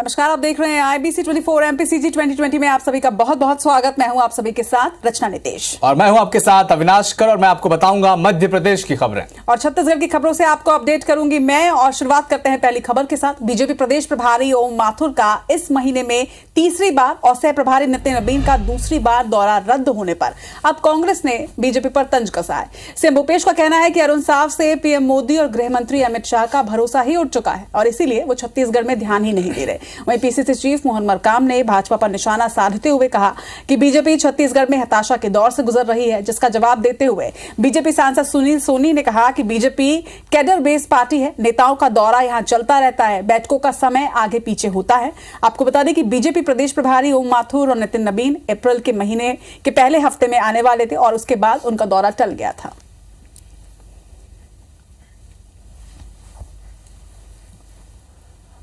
नमस्कार, आप देख रहे हैं IBC 24 MPCG 2020 में आप सभी का बहुत बहुत स्वागत। मैं हूं आप सभी के साथ रचना नितेश और मैं हूं आपके साथ अविनाश कर और मैं आपको बताऊंगा मध्य प्रदेश की खबरें और छत्तीसगढ़ की खबरों से आपको अपडेट करूंगी मैं। और शुरुआत करते हैं पहली खबर के साथ। बीजेपी प्रदेश प्रभारी ओम माथुर का इस महीने में तीसरी बार और सह प्रभारी नितिन नबीन का दूसरी बार दौरा रद्द होने पर अब कांग्रेस ने बीजेपी पर तंज कसा है। सीएम भूपेश का कहना है कि अरुण साव से पीएम मोदी और गृह मंत्री अमित शाह का भरोसा ही उठ चुका है और इसीलिए वो छत्तीसगढ़ में ध्यान ही नहीं दे रहे। वहीं पीसीसी चीफ मोहन मरकाम ने भाजपा पर निशाना साधते हुए कहा कि बीजेपी छत्तीसगढ़ में हताशा के दौर से गुजर रही है, जिसका जवाब देते हुए बीजेपी सांसद सुनील सोनी ने कहा कि बीजेपी कैडर बेस्ड पार्टी है, नेताओं का दौरा यहां चलता रहता है, बैठकों का समय आगे पीछे होता है। आपको बता दें कि बीजेपी प्रदेश प्रभारी ओम माथुर और नितिन नबीन अप्रैल के महीने के पहले हफ्ते में आने वाले थे और उसके बाद उनका दौरा टल गया था।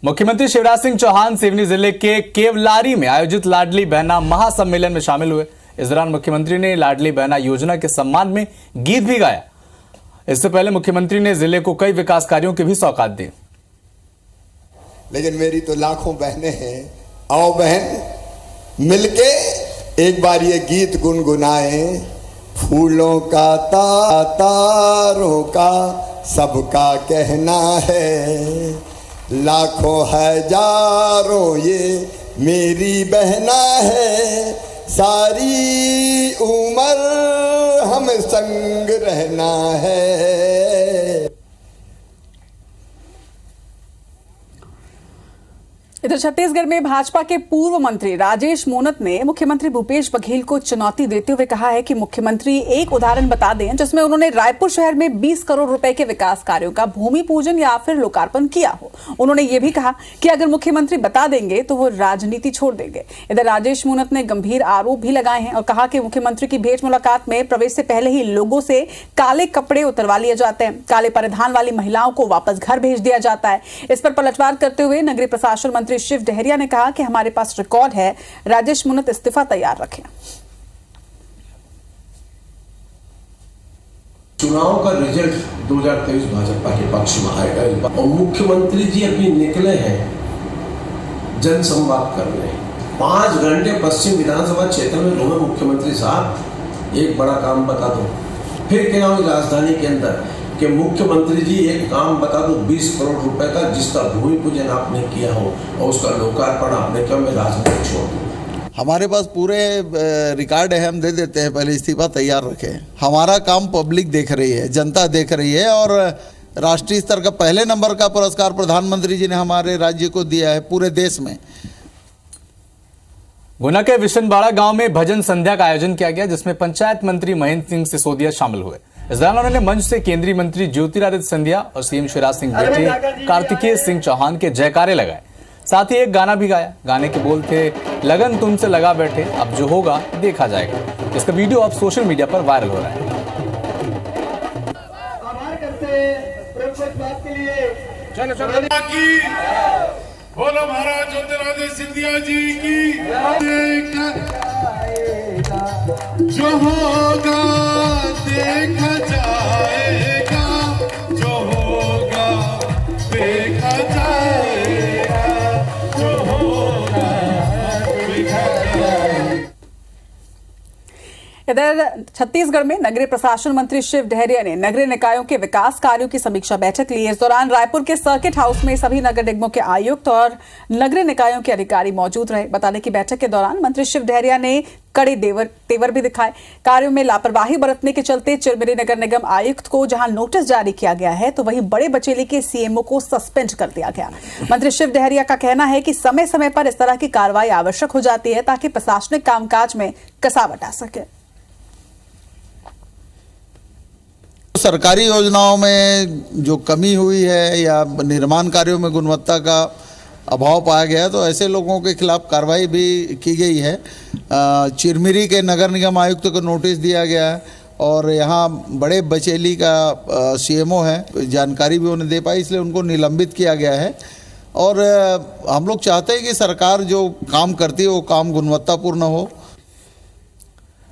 मुख्यमंत्री शिवराज सिंह चौहान सिवनी जिले के केवलारी में आयोजित लाडली बहना महासम्मेलन में शामिल हुए। इस दौरान मुख्यमंत्री ने लाडली बहना योजना के सम्मान में गीत भी गाया। इससे पहले मुख्यमंत्री ने जिले को कई विकास कार्यों की भी सौगात दी। लेकिन मेरी तो लाखों बहनें हैं, आओ बहन मिलके एक बार ये गीत गुनगुनाए। फूलों का तारों का सबका कहना है, लाखों हजारों ये मेरी बहना है, सारी उम्र हम संग रहना है। इधर छत्तीसगढ़ में भाजपा के पूर्व मंत्री राजेश मूणत ने मुख्यमंत्री भूपेश बघेल को चुनौती देते हुए कहा है कि मुख्यमंत्री एक उदाहरण बता दें जिसमें उन्होंने रायपुर शहर में 20 करोड़ रुपए के विकास कार्यों का भूमि पूजन या फिर लोकार्पण किया हो। उन्होंने ये भी कहा कि अगर मुख्यमंत्री बता देंगे तो वो राजनीति छोड़ देंगे। इधर राजेश मूणत ने गंभीर आरोप भी लगाए हैं और कहा कि मुख्यमंत्री की भेंट मुलाकात में प्रवेश से पहले ही लोगों से काले कपड़े उतरवा लिए जाते हैं, काले परिधान वाली महिलाओं को वापस घर भेज दिया जाता है। इस पर पलटवार करते हुए नगरीय प्रशासन मंत्री शिव डहरिया ने कहा कि हमारे पास रिकॉर्ड है, राजेश मूणत इस्तीफा तैयार रखें। चुनाव का रिजल्ट 2023 भाजपा के पक्ष में आएगा और मुख्यमंत्री जी अभी निकले हैं जनसंवाद करने। 5 घंटे पश्चिम विधानसभा क्षेत्र में घूमे मुख्यमंत्री साहब, एक बड़ा काम बता दो। फिर क्या हो राजधानी के अंदर कि मुख्यमंत्री जी एक काम बता दो 20 करोड़ रुपए का जिसका भूमि पूजन आपने किया हो और उसका लोकार्पण आपने किया, मैं राजनीति छोड़ दूं। हमारे पास पूरे रिकॉर्ड है, हम दे देते हैं, पहले इस्तीफा तैयार रखें। हमारा काम पब्लिक देख रही है, जनता देख रही है और राष्ट्रीय स्तर का पहले नंबर का पुरस्कार प्रधानमंत्री जी ने हमारे राज्य को दिया है पूरे देश में। गुना के विशनबाड़ा गांव में भजन संध्या का आयोजन किया गया जिसमें पंचायत मंत्री महेंद्र सिंह सिसोदिया शामिल हुए। इस दौरान उन्होंने मंच से केंद्रीय मंत्री ज्योतिरादित्य सिंधिया और सीएम शिवराज सिंह बेटे कार्तिकेय सिंह चौहान के जयकारे लगाए। साथ ही एक गाना भी गाया। गाने के बोल थे, लगन तुमसे लगा बैठे, अब जो होगा देखा जाएगा। इसका वीडियो अब सोशल मीडिया पर वायरल हो रहा है। बोलो महाराज ज्योतिरादित्य सिंधिया जी की। जो होगा देखा जाएगा, जो होगा देखा जाएगा, जो होगा देखा जाएगा। इधर छत्तीसगढ़ में नगरीय प्रशासन मंत्री शिव डहरिया ने नगरीय निकायों के विकास कार्यों की समीक्षा बैठक ली। इस दौरान रायपुर के सर्किट हाउस में सभी नगर निगमों के आयुक्त और नगरीय निकायों के अधिकारी मौजूद रहे। बता दें कि बैठक के दौरान मंत्री शिव डहरिया ने कड़े तेवर भी दिखाए। कार्यों में लापरवाही बरतने के चलते चिरमिरी नगर निगम आयुक्त को जहां नोटिस जारी किया गया है तो वहीं बड़े बचेली के सीएमओ को सस्पेंड कर दिया गया। मंत्री शिव डहरिया का कहना है कि समय समय पर इस तरह की कार्रवाई आवश्यक हो जाती है ताकि प्रशासनिक कामकाज में कसावट आ सके। सरकारी योजनाओं में जो कमी हुई है या निर्माण कार्यों में गुणवत्ता का अभाव पाया गया तो ऐसे लोगों के खिलाफ कार्रवाई भी की गई है। चिरमिरी के नगर निगम आयुक्त को नोटिस दिया गया है और यहाँ बड़े बचेली का सीएमओ है, जानकारी भी उन्हें दे पाई इसलिए उनको निलंबित किया गया है। और हम लोग चाहते हैं कि सरकार जो काम करती है वो काम गुणवत्तापूर्ण हो।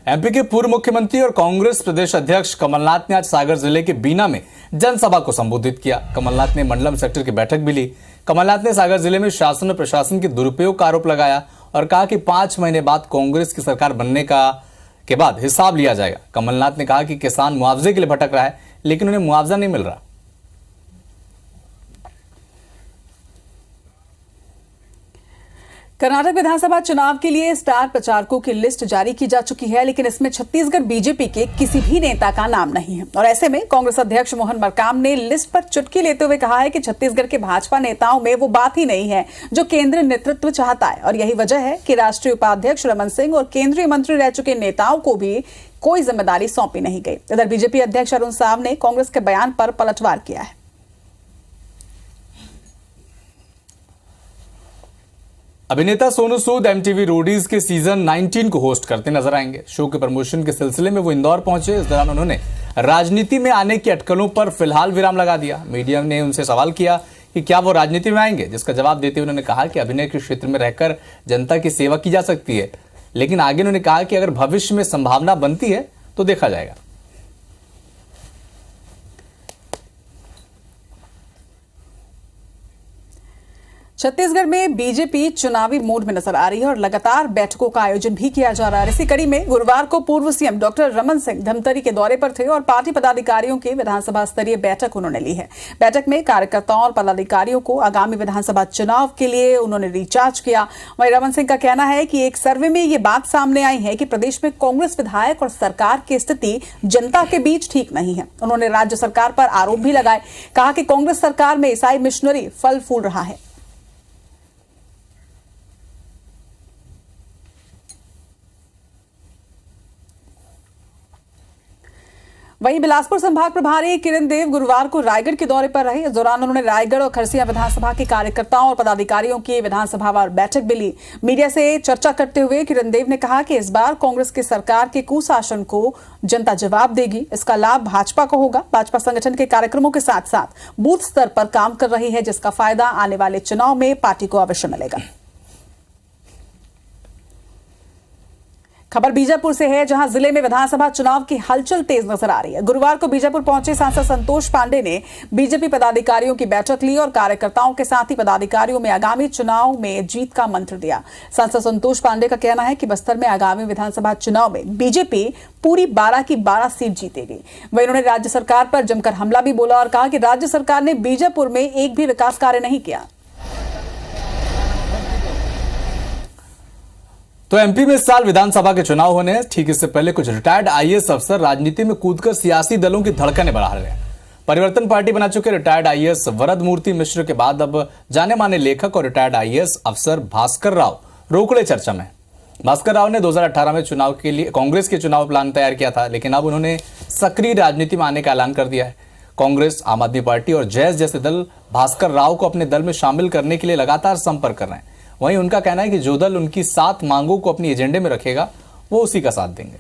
एमपी के पूर्व मुख्यमंत्री और कांग्रेस प्रदेश अध्यक्ष कमलनाथ ने आज सागर जिले के बीना में जनसभा को संबोधित किया। कमलनाथ ने मंडलम सेक्टर की बैठक भी ली। कमलनाथ ने सागर जिले में शासन और प्रशासन के दुरुपयोग का आरोप लगाया और कहा कि 5 महीने बाद कांग्रेस की सरकार बनने के बाद हिसाब लिया जाएगा। कमलनाथ ने कहा कि किसान मुआवजे के लिए भटक रहा है, लेकिन उन्हें मुआवजा नहीं मिल रहा। कर्नाटक विधानसभा चुनाव के लिए स्टार प्रचारकों की लिस्ट जारी की जा चुकी है, लेकिन इसमें छत्तीसगढ़ बीजेपी के किसी भी नेता का नाम नहीं है। और ऐसे में कांग्रेस अध्यक्ष मोहन मरकाम ने लिस्ट पर चुटकी लेते हुए कहा है कि छत्तीसगढ़ के भाजपा नेताओं में वो बात ही नहीं है जो केंद्रीय नेतृत्व चाहता है, और यही वजह है कि राष्ट्रीय उपाध्यक्ष रमन सिंह और केंद्रीय मंत्री रह चुके नेताओं को भी कोई जिम्मेदारी सौंपी नहीं गई। इधर बीजेपी अध्यक्ष अरुण साव ने कांग्रेस के बयान पर पलटवार किया है। अभिनेता सोनू सूद एमटीवी रोडीज के सीजन 19 को होस्ट करते नजर आएंगे। शो के प्रमोशन के सिलसिले में वो इंदौर पहुंचे। इस दौरान उन्होंने राजनीति में आने की अटकलों पर फिलहाल विराम लगा दिया। मीडिया ने उनसे सवाल किया कि क्या वो राजनीति में आएंगे, जिसका जवाब देते हुए उन्होंने कहा कि अभिनय के क्षेत्र में रहकर जनता की सेवा की जा सकती है, लेकिन आगे उन्होंने कहा कि अगर भविष्य में संभावना बनती है तो देखा जाएगा। छत्तीसगढ़ में बीजेपी चुनावी मोड में नजर आ रही है और लगातार बैठकों का आयोजन भी किया जा रहा है। इसी कड़ी में गुरुवार को पूर्व सीएम डॉक्टर रमन सिंह धमतरी के दौरे पर थे और पार्टी पदाधिकारियों की विधानसभा स्तरीय बैठक उन्होंने ली है। बैठक में कार्यकर्ताओं और पदाधिकारियों को आगामी विधानसभा चुनाव के लिए उन्होंने रिचार्ज किया। वहीं रमन सिंह का कहना है कि एक सर्वे में ये बात सामने आई है कि प्रदेश में कांग्रेस विधायक और सरकार की स्थिति जनता के बीच ठीक नहीं है। उन्होंने राज्य सरकार पर आरोप भी लगाए, कहा कि कांग्रेस सरकार में ईसाई मिशनरी फल फूल रहा है। वहीं बिलासपुर संभाग प्रभारी किरण देव गुरुवार को रायगढ़ के दौरे पर रहे। इस दौरान उन्होंने रायगढ़ और खरसिया विधानसभा के कार्यकर्ताओं और पदाधिकारियों की विधानसभावार बैठक भी ली। मीडिया से चर्चा करते हुए किरण देव ने कहा कि इस बार कांग्रेस की सरकार के कुशासन को जनता जवाब देगी। इसका लाभ भाजपा को होगा। भाजपा संगठन के कार्यक्रमों के साथ साथ बूथ स्तर पर काम कर रही है, जिसका फायदा आने वाले चुनाव में पार्टी को अवश्य मिलेगा। खबर बीजापुर से है, जहां जिले में विधानसभा चुनाव की हलचल तेज नजर आ रही है। गुरुवार को बीजापुर पहुंचे सांसद संतोष पांडे ने बीजेपी पदाधिकारियों की बैठक ली और कार्यकर्ताओं के साथ ही पदाधिकारियों में आगामी चुनाव में जीत का मंत्र दिया। सांसद संतोष पांडे का कहना है कि बस्तर में आगामी विधानसभा चुनाव में बीजेपी पूरी 12 की 12 सीट जीतेगी। वहीं उन्होंने राज्य सरकार पर जमकर हमला भी बोला और कहा कि राज्य सरकार ने बीजापुर में एक भी विकास कार्य नहीं किया। तो एमपी में इस साल विधानसभा के चुनाव होने हैं। ठीक इससे पहले कुछ रिटायर्ड आईएएस अफसर राजनीति में कूदकर सियासी दलों की धड़कनें बढ़ा रहे हैं। परिवर्तन पार्टी बना चुके रिटायर्ड आईएएस वरद मूर्ति मिश्र के बाद अब जाने माने लेखक और रिटायर्ड आईएएस अफसर भास्कर राव रोकड़े चर्चा में। भास्कर राव ने 2018 में चुनाव के लिए कांग्रेस के चुनाव प्लान तैयार किया था, लेकिन अब उन्होंने सक्रिय राजनीति में आने का ऐलान कर दिया है। कांग्रेस, आम आदमी पार्टी और जैस जैसे दल भास्कर राव को अपने दल में शामिल करने के लिए लगातार संपर्क कर रहे हैं। वहीं उनका कहना है कि जो दल उनकी 7 मांगों को अपनी एजेंडे में रखेगा वो उसी का साथ देंगे।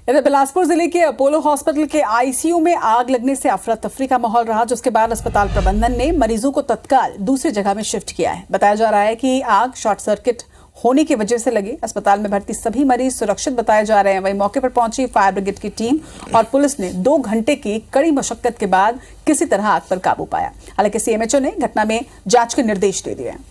इधर बिलासपुर जिले के अपोलो हॉस्पिटल के आईसीयू में आग लगने से अफरा तफरी का माहौल रहा, जिसके बाद अस्पताल प्रबंधन ने मरीजों को तत्काल दूसरी जगह में शिफ्ट किया है। बताया जा रहा है कि आग शॉर्ट सर्किट होने की वजह से लगी। अस्पताल में भर्ती सभी मरीज सुरक्षित बताए जा रहे हैं। वहीं मौके पर पहुंची फायर ब्रिगेड की टीम और पुलिस ने 2 घंटे की कड़ी मशक्कत के बाद किसी तरह आग पर काबू पाया। हालांकि सीएमएचओ ने घटना में जांच के निर्देश दे दिए हैं।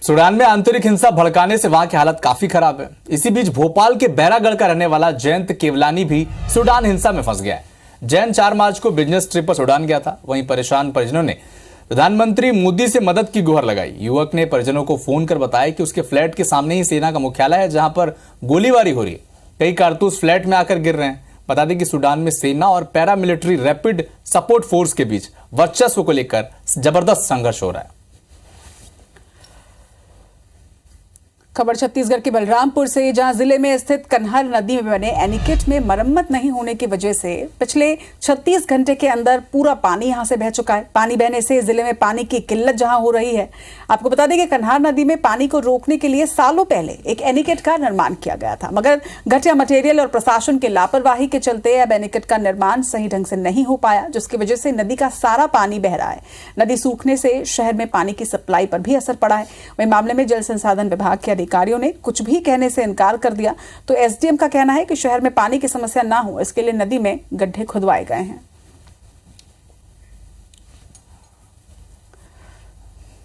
सूडान में आंतरिक हिंसा भड़काने से वहां की हालत काफी खराब है। इसी बीच भोपाल के बैरागढ़ का रहने वाला जयंत केवलानी भी सूडान हिंसा में फंस गया है। जयंत 4 मार्च को बिजनेस ट्रिप पर सूडान गया था। वहीं परेशान परिजनों ने प्रधानमंत्री मोदी से मदद की गुहार लगाई। युवक ने परिजनों को फोन कर बताया कि उसके फ्लैट के सामने ही सेना का मुख्यालय है, जहां पर गोलीबारी हो रही है। कई कारतूस फ्लैट में आकर गिर रहे हैं। बता दें कि सूडान में सेना और पैरामिलिट्री रैपिड सपोर्ट फोर्स के बीच वर्चस्व को लेकर जबरदस्त संघर्ष हो रहा है। खबर छत्तीसगढ़ के बलरामपुर से, जहां जिले में स्थित कन्हर नदी में बने एनीकट में मरम्मत नहीं होने की वजह से पिछले 36 घंटे के अंदर पूरा पानी यहां से बह चुका है। पानी बहने से जिले में पानी की किल्लत जहां हो रही है। आपको बता दें कि कन्हर नदी में पानी को रोकने के लिए सालों पहले एक एनीकट का निर्माण किया गया था, मगर घटिया मटेरियल और प्रशासन की लापरवाही के चलते अब एनीकट का निर्माण सही ढंग से नहीं हो पाया, जिसकी वजह से नदी का सारा पानी बह रहा है। नदी सूखने से शहर में पानी की सप्लाई पर भी असर पड़ा है। वही मामले में जल संसाधन विभाग के अधिकारियों ने कुछ भी कहने से इनकार कर दिया। तो एसडीएम का कहना है कि शहर में पानी की समस्या ना हो, इसके लिए नदी में गड्ढे खुदवाए गए हैं।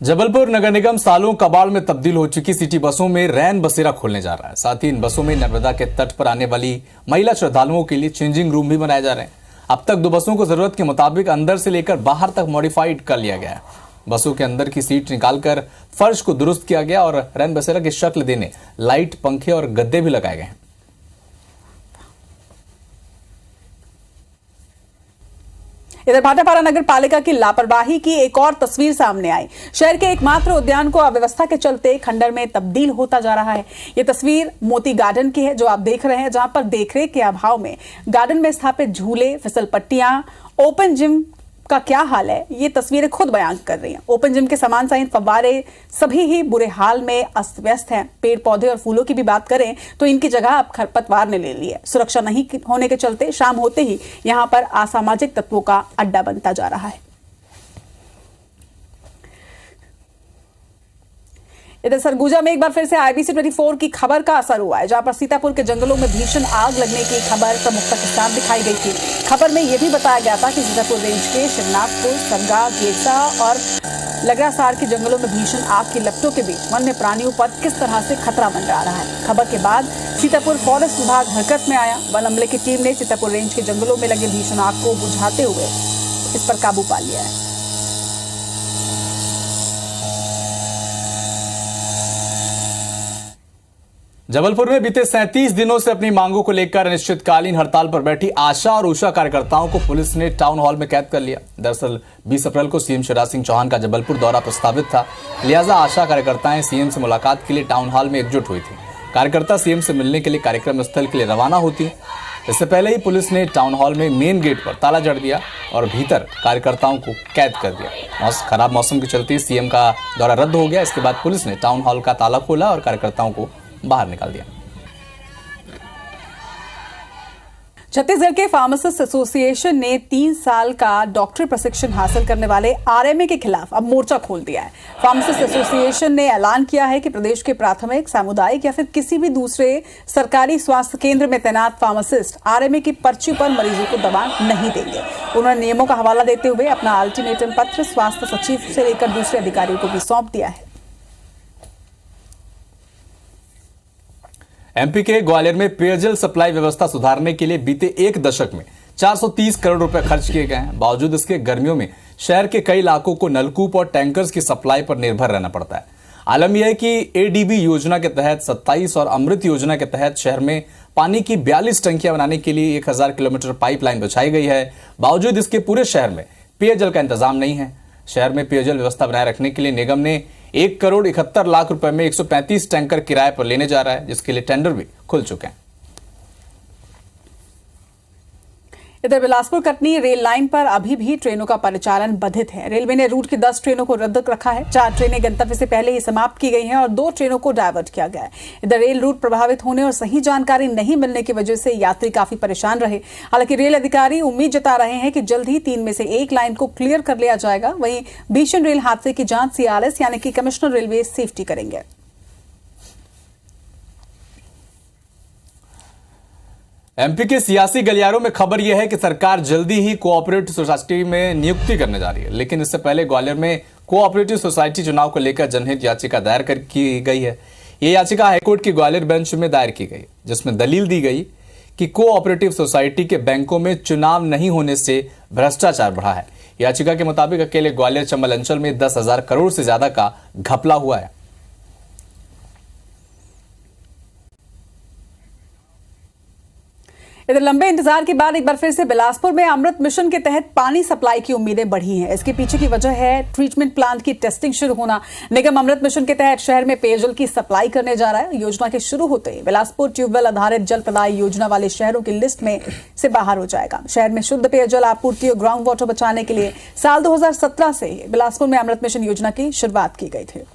जबलपुर नगर निगम सालों कबाड़ में तब्दील हो चुकी सिटी बसों में रैन बसेरा खोलने जा रहा है। साथ ही इन बसों में नर्मदा के तट पर आने वाली महिला श्रद्धालुओं के लिए चेंजिंग रूम भी बनाए जा रहे हैं। अब तक 2 बसों को जरूरत के मुताबिक अंदर से लेकर बाहर तक मॉडिफाइड कर लिया गया है। बसों के अंदर की सीट निकालकर फर्श को दुरुस्त किया गया और रैन बसेरा की शक्ल देने लाइट, पंखे और गद्दे भी लगाए गए हैं। इधर भाटापारा नगर पालिका की लापरवाही की एक और तस्वीर सामने आई। शहर के एकमात्र उद्यान को अव्यवस्था के चलते खंडर में तब्दील होता जा रहा है। ये तस्वीर मोती गार्डन की है जो आप देख रहे हैं, जहां पर देखरेख के अभाव में गार्डन में स्थापित झूले, फिसल पट्टियां, ओपन जिम का क्या हाल है, ये तस्वीरें खुद बयान कर रही हैं। ओपन जिम के सामान सहित फव्वारे सभी ही बुरे हाल में अस्त व्यस्त हैं। पेड़ पौधे और फूलों की भी बात करें तो इनकी जगह अब खरपतवार ने ले ली है। सुरक्षा नहीं होने के चलते शाम होते ही यहां पर असामाजिक तत्वों का अड्डा बनता जा रहा है। इधर सरगुजा में एक बार फिर से IBC 24 की खबर का असर हुआ है, जहां पर सीतापुर के जंगलों में भीषण आग लगने की खबर प्रमुखता के साथ दिखाई गई थी। खबर में यह भी बताया गया था कि सीतापुर रेंज के शिवनाथपुर, सरगा, गेरसा और लगरासार के जंगलों में भीषण आग की लपटों के बीच वन्य प्राणियों पर किस तरह से खतरा मंडरा रहा है। खबर के बाद सीतापुर फॉरेस्ट विभाग हरकत में आया। वन अमले की टीम ने सीतापुर रेंज के जंगलों में लगे भीषण आग को बुझाते हुए इस पर काबू पा लिया है। जबलपुर में बीते 37 दिनों से अपनी मांगों को लेकर अनिश्चितकालीन हड़ताल पर बैठी आशा और उषा कार्यकर्ताओं को पुलिस ने टाउन हॉल में कैद कर लिया। दरअसल 20 अप्रैल को सीएम शिवराज सिंह चौहान का जबलपुर दौरा प्रस्तावित था, लिहाजा आशा कार्यकर्ताएं सीएम से मुलाकात के लिए टाउन हॉल में एकजुट हुई थी। कार्यकर्ता सीएम से मिलने के लिए कार्यक्रम स्थल के लिए रवाना होती। इससे पहले ही पुलिस ने टाउन हॉल में मेन गेट पर ताला जड़ दिया और भीतर कार्यकर्ताओं को कैद कर दिया। खराब मौसम के चलते सीएम का दौरा रद्द हो गया। इसके बाद पुलिस ने टाउन हॉल का ताला खोला और कार्यकर्ताओं को बाहर निकाल दिया। छत्तीसगढ़ के फार्मासिस्ट एसोसिएशन ने 3 साल का डॉक्टरी प्रशिक्षण हासिल करने वाले आरएमए के खिलाफ अब मोर्चा खोल दिया है। फार्मासिस्ट एसोसिएशन ने ऐलान किया है कि प्रदेश के प्राथमिक, सामुदायिक या फिर किसी भी दूसरे सरकारी स्वास्थ्य केंद्र में तैनात फार्मासिस्ट आरएमए की पर्ची पर मरीजों को दवा नहीं देंगे। उन्होंने नियमों का हवाला देते हुए अपना अल्टीमेटम पत्र स्वास्थ्य सचिव से लेकर दूसरे अधिकारियों को भी सौंप दिया है। एमपी के ग्वालियर में पेयजल सप्लाई व्यवस्था सुधारने के लिए बीते 1 दशक में 430 करोड़ रुपए खर्च किए गए हैं। बावजूद इसके गर्मियों में शहर के कई इलाकों को नलकूप और टैंकर्स की सप्लाई पर निर्भर रहना पड़ता है। आलम यह है कि एडीबी योजना के तहत 27 और अमृत योजना के तहत शहर में पानी की 42 टंकियां बनाने के लिए 1000 किलोमीटर पाइपलाइन बिछाई गई है। बावजूद इसके पूरे शहर में पेयजल का इंतजाम नहीं है। शहर में पेयजल व्यवस्था बनाए रखने के लिए निगम ने 1 करोड़ 71 लाख रुपए में 135 टैंकर किराए पर लेने जा रहा है, जिसके लिए टेंडर भी खुल चुके हैं। इधर बिलासपुर कटनी रेल लाइन पर अभी भी ट्रेनों का परिचालन बाधित है। रेलवे ने रूट की 10 ट्रेनों को रद्द रखा है। 4 ट्रेनें गंतव्य से पहले ही समाप्त की गई हैं और 2 ट्रेनों को डायवर्ट किया गया है। इधर रेल रूट प्रभावित होने और सही जानकारी नहीं मिलने की वजह से यात्री काफी परेशान रहे। हालांकि रेल अधिकारी उम्मीद जता रहे हैं कि जल्द ही 3 में से 1 लाइन को क्लियर कर लिया जाएगा। वहीं भीषण रेल हादसे की जांच CRS यानी कि कमिश्नर रेलवे सेफ्टी करेंगे। एमपी के सियासी गलियारों में खबर यह है कि सरकार जल्दी ही कोऑपरेटिव सोसाइटी में नियुक्ति करने जा रही है, लेकिन इससे पहले ग्वालियर में कोऑपरेटिव सोसाइटी चुनाव को लेकर जनहित याचिका दायर की गई है। यह याचिका हाईकोर्ट की ग्वालियर बेंच में दायर की गई, जिसमें दलील दी गई कि कोऑपरेटिव सोसाइटी के बैंकों में चुनाव नहीं होने से भ्रष्टाचार बढ़ा है। याचिका के मुताबिक अकेले ग्वालियर चंबल अंचल में 10,000 करोड़ से ज्यादा का घपला हुआ है। इधर लंबे इंतजार के बाद एक बार फिर से बिलासपुर में अमृत मिशन के तहत पानी सप्लाई की उम्मीदें बढ़ी हैं। इसके पीछे की वजह है ट्रीटमेंट प्लांट की टेस्टिंग शुरू होना। निगम अमृत मिशन के तहत शहर में पेयजल की सप्लाई करने जा रहा है। योजना के शुरू होते ही बिलासपुर ट्यूबवेल आधारित जल प्रदाय योजना वाले शहरों की लिस्ट में से बाहर हो जाएगा। शहर में शुद्ध पेयजल आपूर्ति और ग्राउंड वाटर बचाने के लिए साल 2017 से बिलासपुर में अमृत मिशन योजना की शुरुआत की गई थी।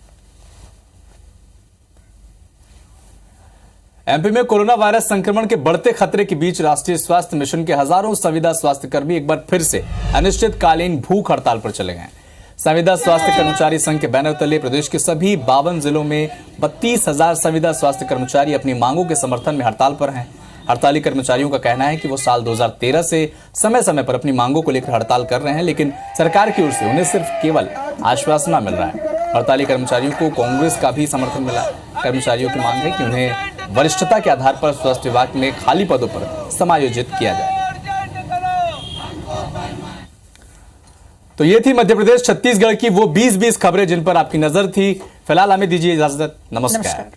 एमपी में कोरोना वायरस संक्रमण के बढ़ते खतरे के बीच राष्ट्रीय स्वास्थ्य मिशन के हजारों संविदा स्वास्थ्य कर्मी एक बार फिर से अनिश्चितकालीन भूख हड़ताल पर चले गए। संविदा स्वास्थ्य कर्मचारी संघ के बैनर तले प्रदेश के सभी 52 जिलों में 32,000 संविदा स्वास्थ्य कर्मचारी अपनी मांगों के समर्थन में हड़ताल पर हैं। हड़ताली कर्मचारियों का कहना है कि वो साल 2013 से समय समय पर अपनी मांगों को लेकर हड़ताल कर रहे हैं, लेकिन सरकार की ओर से उन्हें सिर्फ केवल आश्वासन मिल रहा है। हड़ताली कर्मचारियों को कांग्रेस का भी समर्थन मिला। कर्मचारियों की मांग है कि उन्हें वरिष्ठता के आधार पर स्वास्थ्य विभाग में खाली पदों पर समायोजित किया जाए। तो ये थी मध्य प्रदेश छत्तीसगढ़ की वो 20-20 खबरें जिन पर आपकी नजर थी। फिलहाल हमें दीजिए इजाजत। नमस्कार।